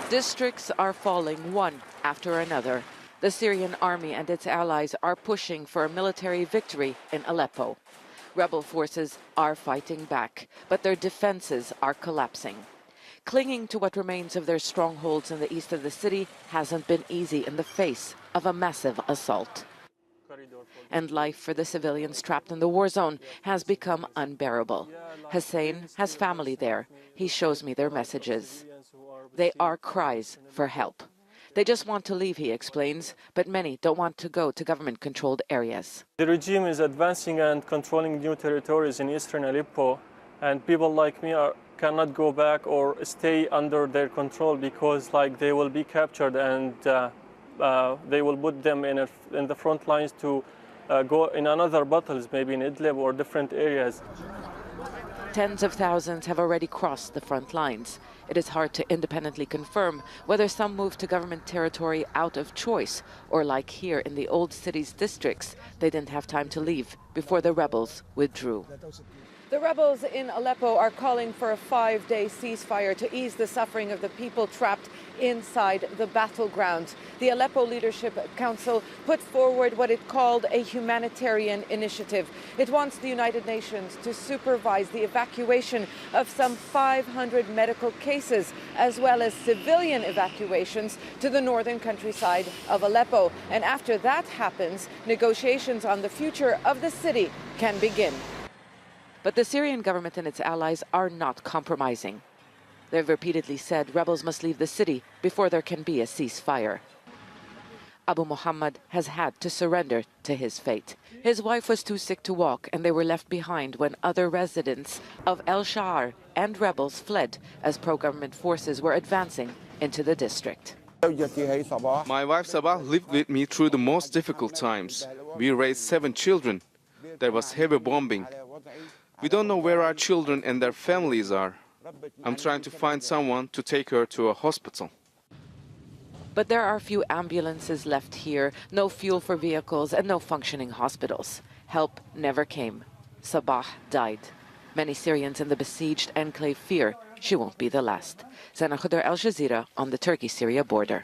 Districts are falling one after another. The Syrian army and its allies are pushing for a military victory in Aleppo. Rebel forces are fighting back, but their defenses are collapsing. Clinging to what remains of their strongholds in the east of the city hasn't been easy in the face of a massive assault. And life for the civilians trapped in the war zone has become unbearable. Hussein has family there. He shows me their messages. They are cries for help. They just want to leave, he explains, but many don't want to go to government-controlled areas. The regime is advancing and controlling new territories in eastern Aleppo, and people like me cannot go back or stay under their control because they will be captured and they will put them in the front lines to go in another battles, maybe in Idlib or different areas. Tens of thousands have already crossed the front lines. It is hard to independently confirm whether some moved to government territory out of choice or, like here in the old city's districts, they didn't have time to leave before the rebels withdrew. The rebels in Aleppo are calling for a 5-day ceasefire to ease the suffering of the people trapped inside the battleground. The Aleppo Leadership Council put forward what it called a humanitarian initiative. It wants the United Nations to supervise the evacuation of some 500 medical cases, as well as civilian evacuations to the northern countryside of Aleppo. And after that happens, negotiations on the future of the city can begin. But the Syrian government and its allies are not compromising. They've repeatedly said rebels must leave the city before there can be a ceasefire. Abu Muhammad has had to surrender to his fate. His wife was too sick to walk, and they were left behind when other residents of El Sha'ar and rebels fled as pro-government forces were advancing into the district. My wife Sabah lived with me through the most difficult times. We raised 7 children. There was heavy bombing. We don't know where our children and their families are. I'm trying to find someone to take her to a hospital. But there are few ambulances left here, no fuel for vehicles, and no functioning hospitals. Help never came. Sabah died. Many Syrians in the besieged enclave fear she won't be the last. Sana Khudar, Al Jazeera, on the Turkey-Syria border.